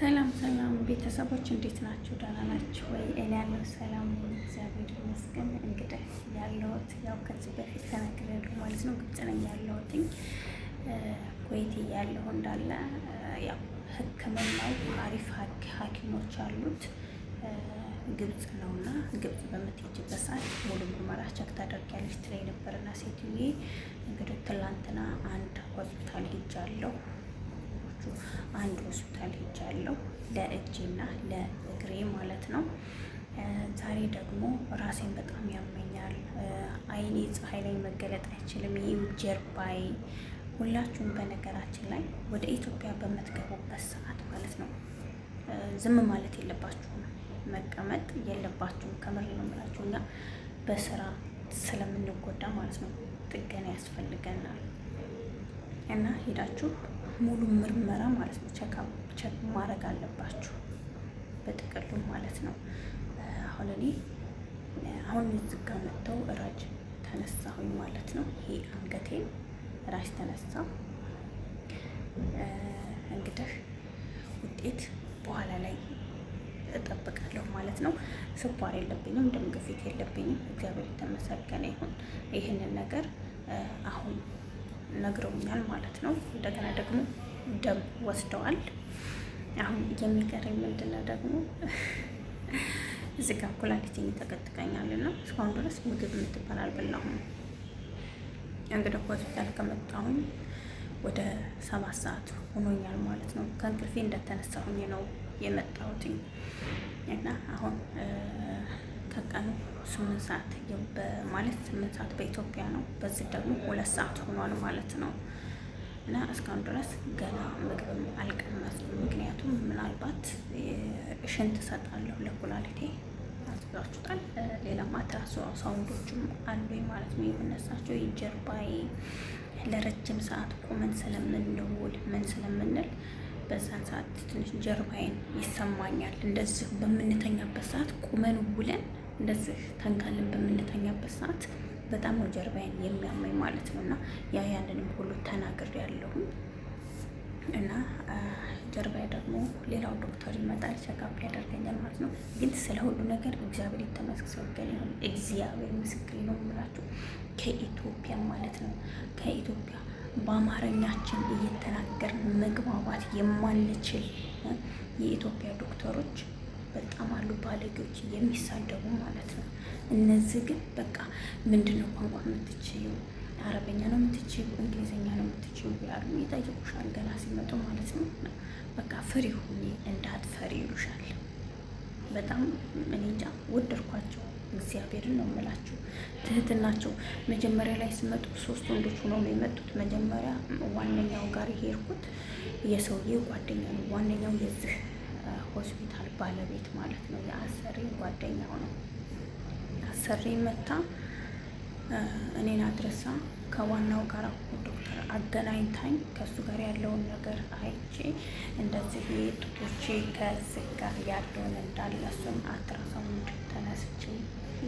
ሰላም ሰላም ቤተሰቦች እንዴት ናችሁ? ደህና ናችሁ ወይ? እኔ ያለው ሰላም እግዚአብሔር ይመስገን። እንግዲህ ያለሁት ያው ከዚህ በፊት ተናግሬያለሁ ማለት ነው። ግብጽ ነኝ ያለሁትኝ ኩዌት ያለሁ እንዳለ ያው ሕክምናው አሪፍ ሐኪሞች አሉት ግብጽ ነውና ግብጽ በምትሄጂበት ሰዓት ሙሉ ምርመራ ቸክ ታደርጊያለሽ ትለኝ ነበርና ሴትዬ እንግዲህ ትላንትና አንድ ሆስፒታል ሄጃለሁ። አንድ ሆስፒታል ሄጃለሁ ለእጄና ለእግሬ ማለት ነው። ዛሬ ደግሞ ራሴን በጣም ያመኛል። አይኔ ፀሐይ ላይ መገለጥ አይችልም። ይህ ጀርባዬ ሁላችሁም በነገራችን ላይ ወደ ኢትዮጵያ በምትገቡበት ሰዓት ማለት ነው ዝም ማለት የለባችሁም፣ መቀመጥ የለባችሁም። ከምር ነው የምላችሁ። እኛ በስራ ስለምንጎዳ ማለት ነው ጥገና ያስፈልገናል እና ሄዳችሁ ሙሉ ምርመራ ማለት ነው ቸክ ማድረግ አለባችሁ በጥቅሉ ማለት ነው። አሁን እኔ እዚህ ጋ መጥተው ራጅ ተነሳሁኝ ማለት ነው። ይሄ አንገቴን ራጅ ተነሳው። እንግዲህ ውጤት በኋላ ላይ እጠብቃለሁ ማለት ነው። ስኳር የለብኝም፣ ደም ግፊት የለብኝም። እግዚአብሔር የተመሰገነ ይሁን። ይህንን ነገር አሁን ነግረውኛል ማለት ነው። እንደገና ደግሞ ደም ወስደዋል። አሁን የሚቀረኝ ምንድነው ደግሞ እዚህ ጋር ኩላሊቴን ተቀጥቀኛልና እስካሁን ድረስ ምግብ የምትባል አልበላሁም። እንግዲህ ሆስፒታል ከመጣሁኝ ወደ 7 ሰዓት ሆኖኛል ማለት ነው። ከእንቅልፌ እንደተነሳሁኝ ነው የመጣሁትኝ እና አሁን ከቀኑ 8 ሰዓት ማለት 8 ሰዓት በኢትዮጵያ ነው። በዚህ ደግሞ 2 ሰዓት ሆኗል ማለት ነው። እና እስካሁን ድረስ ገና ምግብም አልቀመስኩም። ምክንያቱም ምናልባት ሽንት እሰጣለሁ ለኩላሊቴ አስባችሁታል። ሌላም ሳውንዶችም አሉኝ ማለት ነው የምነሳቸው የጀርባዬ ለረጅም ሰዓት ቁመን ስለምንውል ምን ስለምንል በዛን ሰዓት ትንሽ ጀርባዬን ይሰማኛል። እንደዚህ በምንተኛበት ሰዓት ቁመን ውለን እንደዚህ ተንጋልን በምንተኛበት ሰዓት በጣም ነው ጀርባዬን የሚያመኝ ማለት ነው። እና ያንንም ሁሉ ተናግሬ ያለሁኝ እና ጀርባዬ ደግሞ ሌላው ዶክተር ይመጣል ቸካፕ ያደርገኛል ማለት ነው። ግን ስለ ሁሉ ነገር እግዚአብሔር የተመሰገነ ይሁን። እግዚአብሔር ምስክሬ ነው የምላችሁ። ከኢትዮጵያ ማለት ነው ከኢትዮጵያ በአማርኛችን እየተናገርን መግባባት የማንችል የኢትዮጵያ ዶክተሮች በጣም አሉ፣ ባለጌዎች የሚሳደቡ ማለት ነው። እነዚህ ግን በቃ ምንድነው ቋንቋ የምትችዩ? አረበኛ ነው የምትችዩ? እንግሊዝኛ ነው የምትችዩ? ያሉ ይጠይቁሻል ገና ሲመጡ ማለት ነው። በቃ ፍሪ ሁኚ እንዳትፈሪ ይሉሻል። በጣም እኔ እንጃ ወደድኳቸው። እግዚአብሔርን ነው የምላችሁ። ትህትናቸው መጀመሪያ ላይ ሲመጡ 3 ወንዶች ሆነው ነው የመጡት። መጀመሪያ ዋነኛው ጋር የሄድኩት የሰውዬ ጓደኛ ነው። ዋነኛው የዚህ ሆስፒታል ባለቤት ማለት ነው። የአሰሪ ጓደኛው ነው። አሰሪ መታ እኔን አድረሳ ከዋናው ጋር ዶክተር አገናኝታኝ ከሱ ጋር ያለውን ነገር አይቼ እንደዚህ ጡቶቼ ከዚህ ጋር ያለውን እንዳለ እሱን አልትራሳውንድ ተነስቼ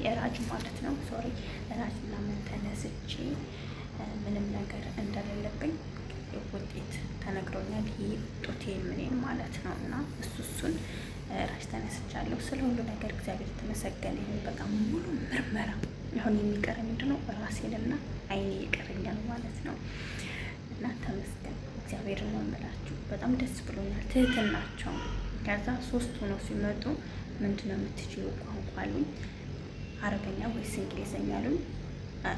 የራጅ ማለት ነው ሶሪ ራጅ ምናምን ተነስቼ ምንም ነገር እንደሌለብኝ ውጤት ተነግሮኛል። ይህ ጡቴ ምኔን ማለት ነው። እና እሱን ራጅ ተነስቻለሁ። ስለ ሁሉ ነገር እግዚአብሔር የተመሰገነ ይሁን። በቃ ሙሉ ምርመራ አሁን የሚቀር ምንድነው ራሴንና አይኔ ይቀረኛል ማለት ነው። እና ተመስገን እግዚአብሔር ነው የምላችሁ። በጣም ደስ ብሎኛል። ትህትናቸው ከዛ 3 ሆነው ሲመጡ ምንድነው የምትችይው ቋንቋ አሉኝ። አረበኛ ወይስ እንግሊዝኛ አሉኝ።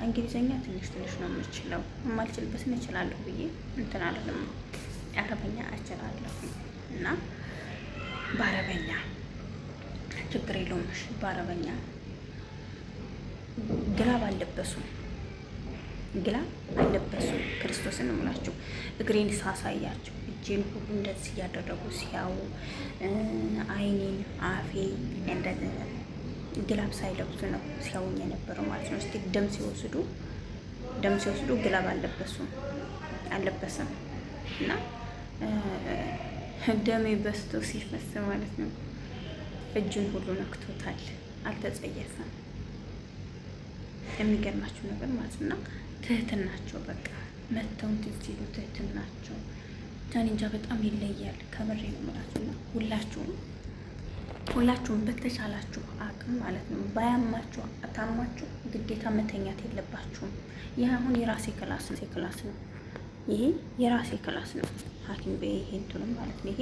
እንግሊዝኛ ትንሽ ነው የምችለው፣ የማልችልበትን እችላለሁ ብዬ እንትን አይደለም። አረበኛ እችላለሁ እና በአረበኛ ችግር የለውም። እሺ በአረበኛ ግላብ አልለበሱም፣ ክርስቶስን እምላችሁ እግሬን ሳሳያቸው እጄን ሁሉ እንደዚህ እያደረጉ ሲያዩ አይኔን፣ አፌ እንደዚህ ግላብ ሳይለብሱ ነው ሲያውኝ የነበረው ማለት ነው። እስቲ ደም ሲወስዱ ግላብ አልለበሰም እና ደሜ በስቶ ሲፈስ ማለት ነው እጁን ሁሉ ነክቶታል። አልተጸየፈም። የሚገርማችሁ ነገር ማለት ነው። ትህትናቸው በቃ መተው ሲሉ ትህትናቸው ቻሌንጃ በጣም ይለያል። ከምሬ ነው የምላችሁ እና ሁላችሁም በተቻላችሁ አቅም ማለት ነው ባያማችሁ አታማችሁ ግዴታ መተኛት የለባችሁም። ይህ አሁን የራሴ ክላስ ነው። ይሄ የራሴ ክላስ ነው። ሐኪም ቤት ይሄ እንትኑም ማለት ነው። ይሄ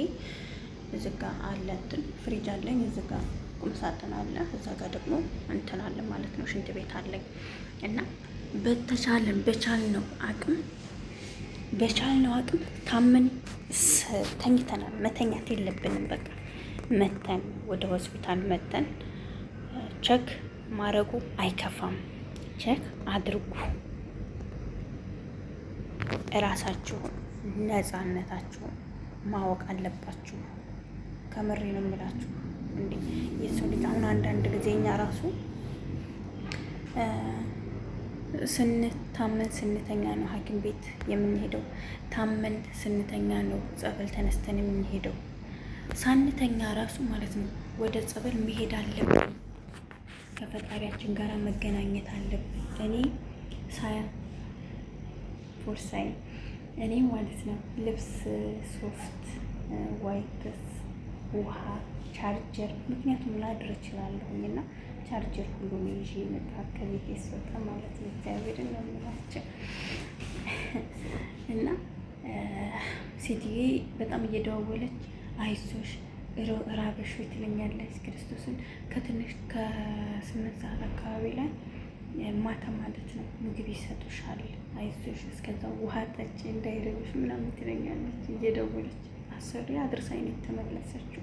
እዚህ ጋ አለ እንትን ፍሪጅ አለኝ። እዚህ ጋ ቁም ሳጥን አለ። እዛ ጋር ደግሞ እንትን አለ ማለት ነው። ሽንት ቤት አለኝ እና በቻልነው አቅም ታመን ተኝተናል። መተኛት የለብንም። በቃ መተን ወደ ሆስፒታል መተን ቸክ ማድረጉ አይከፋም። ቸክ አድርጉ። እራሳችሁን ነፃነታችሁን ማወቅ አለባችሁ። ከምሬ ነው የምላችሁ። እንዴ የሰው ልጅ አሁን አንዳንድ ጊዜ እኛ ራሱ ስንታመን ስንተኛ ነው ሐኪም ቤት የምንሄደው። ታመን ስንተኛ ነው ጸበል ተነስተን የምንሄደው። ሳንተኛ ራሱ ማለት ነው ወደ ጸበል መሄድ አለብን። ከፈጣሪያችን ጋር መገናኘት አለብን። እኔ ፎርሳይ እኔ ማለት ነው ልብስ፣ ሶፍት፣ ዋይፕስ፣ ውሃ፣ ቻርጀር ምክንያቱም ላድር እችላለሁኝ እና ቻርጀር ሁሉም ይዤ መጣ ከቤት ስወጣ ማለት ነው። እግዚአብሔርን ነው የምላቸው እና ሴትዬ በጣም እየደዋወለች አይዞሽ ራበሽ ትለኛለች። ክርስቶስን ከትንሽ ከ8 ሰዓት አካባቢ ላይ ማታ ማለት ነው ምግብ ይሰጡሻል፣ አይዞሽ እስከዛ ውሃ ጠጪ እንዳይረብሽ ምናምን ትለኛለች እየደወለች። አሰሪ አድርሳኝ ነው የተመለሰችው።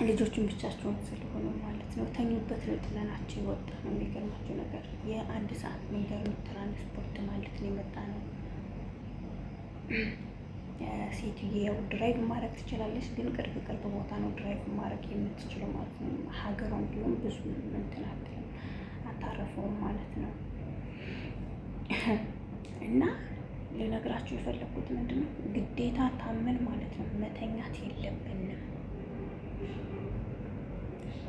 ልጆቹን ብቻቸውን ስለሆኑ ማለት ነው ተኙበት ነው ጥለናቸው የወጣ ነው። የሚገርማቸው ነገር የ1 ሰዓት መንገድ ነው ትራንስፖርት ማለት ነው የመጣ ነው። ሴትዬ ያው ድራይቭ ማድረግ ትችላለች፣ ግን ቅርብ ቦታ ነው ድራይቭ ማድረግ የምትችለው ማለት ነው። ሀገሯን ቢሆን ብዙ እንትን አትልም፣ አታረፈውም ማለት ነው። እና ልነግራችሁ የፈለኩት ምንድን ነው ግዴታ ታመን ማለት ነው መተኛት የለብንም።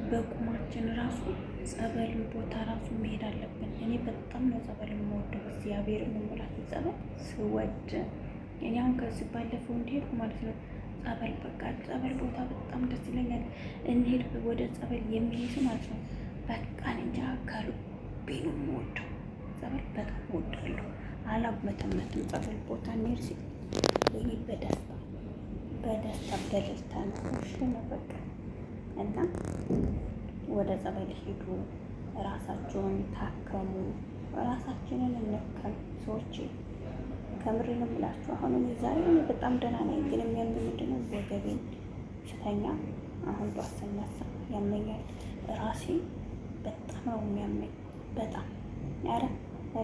በቁማችን ራሱ ጸበልን ቦታ ራሱ መሄድ አለብን። እኔ በጣም ነው ጸበል የምወደው። እግዚአብሔር የምንላችሁ ጸበል ስወድ እኔ አሁን ከዚህ ባለፈው እንዲሄድ ማለት ነው ጸበል በቃ ጸበል ቦታ በጣም ደስ ይለኛል። እንሄድ ወደ ጸበል የሚሄድ ማለት ነው በቃ እንጃ ከልቤ ነው የምወደው። ጸበል በጣም እወዳለሁ። አላጉመተመትም። ጸበል ቦታ እንሄድ ሲል ወይ በደስታ በደስታ ነው በቃ እና ወደ ጸበል ሂዱ፣ ራሳችሁን ታከሙ፣ ራሳችንን እንከም ሰዎች። ከምሬ ነው የምላችሁ። አሁን እኔ ዛሬ በጣም ደህና ነኝ፣ ግን የሚያመኝ ምንድን ነው ወገቤን ስተኛ አሁን ጧት ስነሳ ያመኛል። ራሴ በጣም ነው የሚያመኝ በጣም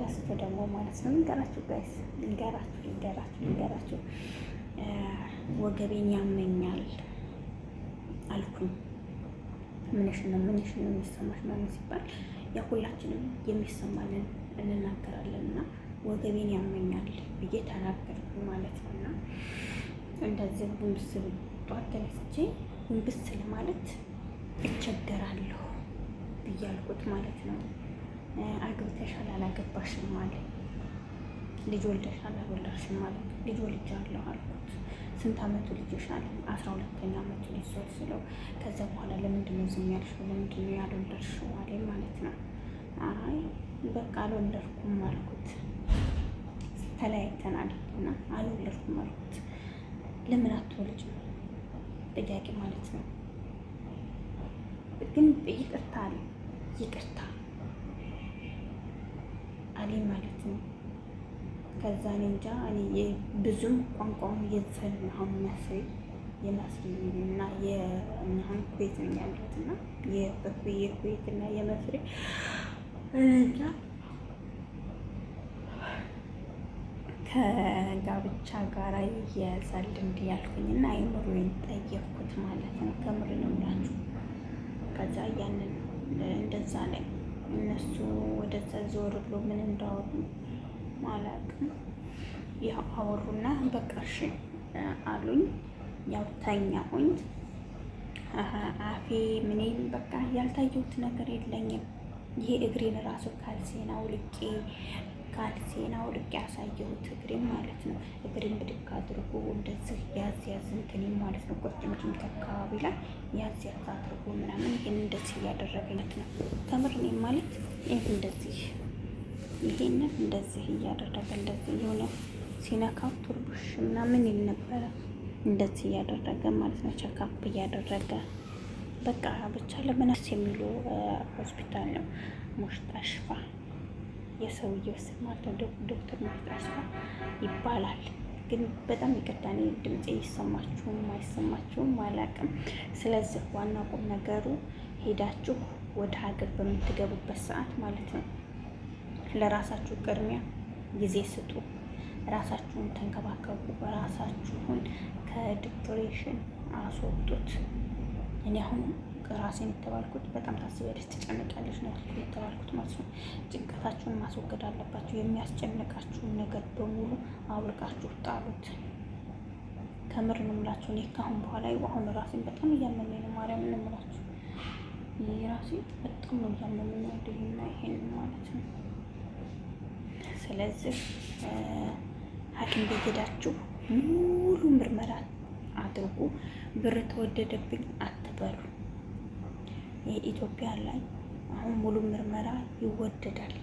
ረስቶ ደግሞ ማለት ነው። ልንገራችሁ ጋይስ ልንገራችሁ ወገቤን ያመኛል አልኩኝ። ምንሽ ነው የሚሰማሽ ምናምን ሲባል ያ ሁላችንም የሚሰማንን እንናገራለን እና ወገቤን ያመኛል ብዬ ተናገርኩ ማለት ነው። እና እንደዚህ ጉንብስ ጧት ተነስቼ ጉንብስ ለማለት እቸገራለሁ ብዬ አልኩት ማለት ነው። አግብተሻል አላገባሽም ማለት፣ ልጅ ወልደሻል አልወለድሽም ማለት፣ ልጅ ወልጃለሁ አልኩት። ስንት አመቱ ልጅሽ አለ? 12ኛ አመቱ ልጅ ስለው ከዛ በኋላ ለምንድን ነው ዝም ያልሽው? ለምንድን ነው ያልወለድሽው አለኝ ማለት ነው። አይ በቃ አልወለድኩም አልኩት። ተለያይተናል እና አልወለድኩም አልኩት። ለምን አትወልጂም ጥያቄ ማለት ነው። ግን ይቅርታ አለ ይቅርታ አለኝ ማለት ነው። ከዛ እኔ እንጃ እኔ ብዙም ቋንቋውን የዘልናሁን የመስሪ እና የእኛን ኩዌት ነኝ ያለሁት እና የኩዌት እና የመስሪ እንጃ ከጋብቻ ጋራ ይያያዛል እንዲህ ያልኩኝ እና አይምሮዬን ጠየቅኩት ማለት ነው። ከምር ነው የምላችሁ። ከዛ ያንን እንደዛ ላይ እነሱ ወደዛ ዞር ብሎ ምን እንዳወሩ አላውቅም። ያው አወሩና በቃ እሺ አሉኝ። ያው ተኛሁኝ። አፌ ምኔም በቃ ያልታየሁት ነገር የለኝም። ይሄ እግሬን ራሱ ካልሴን አውልቄ ካልሴን አውልቄ ያሳየሁት እግሬም ማለት ነው። እግሬን ብድግ አድርጎ እንደዚህ ያዝ ያዝ እንትኔም ማለት ነው ቁርጭምጭሚት አካባቢ ላይ ያዝ ያዝ አድርጎ ምናምን ይሄን እንደዚህ እያደረገለት ነው። ከምር እኔም ማለት ይህ እንደዚህ ይሄንን እንደዚህ እያደረገ እንደዚህ የሆነ ሲነካው ቱርቡሽ ምናምን ይል ነበረ። እንደዚህ እያደረገ ማለት ነው ቸካፕ እያደረገ በቃ ብቻ ለመናስ የሚሉ ሆስፒታል ነው። ሙሽጣሽፋ የሰውየው ስም ማለት ነው ዶክተር ሙሽጣሽፋ ይባላል። ግን በጣም ይቅርታ እኔ ድምፄ ይሰማችሁም አይሰማችሁም አላውቅም። ስለዚህ ዋና ቁም ነገሩ ሄዳችሁ ወደ ሀገር በምትገቡበት ሰዓት ማለት ነው ለራሳችሁ ቅድሚያ ጊዜ ስጡ። ራሳችሁን ተንከባከቡ። ራሳችሁን ከዲፕሬሽን አስወጡት። እኔ አሁን ራሴን የተባልኩት በጣም ታስቢያለሽ፣ ትጨነቂያለሽ ነው የተባልኩት ማለት ነው። ጭንቀታችሁን ማስወገድ አለባችሁ። የሚያስጨንቃችሁን ነገር በሙሉ አውልቃችሁ ጣሉት። ከምር ነው የምላችሁ። እኔ ካሁን በኋላ አሁን ራሴን በጣም እያመመኝ ነው። ማርያም ነው የምላችሁ። ይሄ ራሴ በጣም ነው እያመመኝ ያለውና ይሄን ማለት ነው። ስለዚህ ሐኪም ቤት ሄዳችሁ ሙሉ ምርመራ አድርጉ። ብር ተወደደብኝ አትበሉ። የኢትዮጵያ ላይ አሁን ሙሉ ምርመራ ይወደዳል።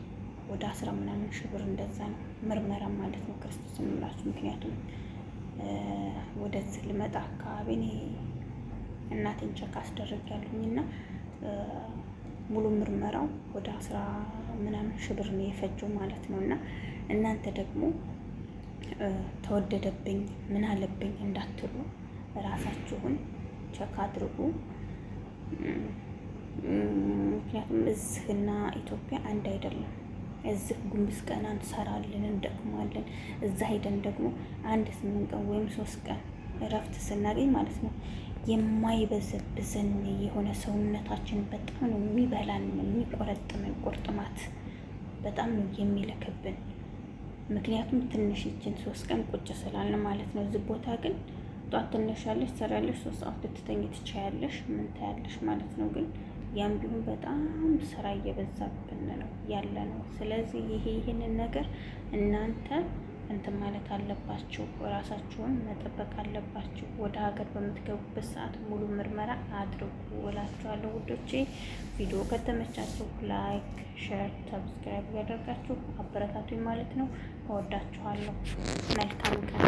ወደ 10 ምናምን ሺህ ብር እንደዛ ነው ምርመራ ማለት ነው። ክርስቶስ እንምላችሁ። ምክንያቱም ወደዚህ ልመጣ አካባቢ እኔ እናቴን ቸክ አስደርጊያለሁኝ እና ሙሉ ምርመራው ወደ 10 ምናምን ሺህ ብር ነው የፈጀው ማለት ነው። እና እናንተ ደግሞ ተወደደብኝ ምን አለብኝ እንዳትሉ ራሳችሁን ቸክ አድርጉ። ምክንያቱም እዚህና ኢትዮጵያ አንድ አይደለም። እዚህ ጉንብስ ቀን እንሰራለን እንደክማለን። እዛ ሄደን ደግሞ 8 ቀን ወይም 3 ቀን እረፍት ስናገኝ ማለት ነው የማይበዘብዘን የሆነ ሰውነታችን በጣም ነው የሚበላን የሚቆረጥመን ቁርጥማት በጣም ነው የሚለክብን። ምክንያቱም ትንሽ ይችን 3 ቀን ቁጭ ስላልን ማለት ነው። እዚህ ቦታ ግን ጧት ትነሻለሽ፣ ትሰሪያለሽ፣ 3 ሰዓት ልትተኝ ትችያለሽ፣ ምን ታያለሽ ማለት ነው። ግን ያም ቢሆን በጣም ስራ እየበዛብን ነው ያለ ነው። ስለዚህ ይሄንን ነገር እናንተ እንትን ማለት አለባችሁ፣ ራሳችሁን መጠበቅ አለባችሁ። ወደ ሀገር በምትገቡበት ሰዓት ሙሉ ምርመራ አድርጉ እላችኋለሁ ውዶቼ። ቪዲዮ ከተመቻችሁ ላይክ፣ ሼር፣ ሰብስክራይብ ያደርጋችሁ አበረታቱኝ ማለት ነው። እወዳችኋለሁ። መልካም ቀን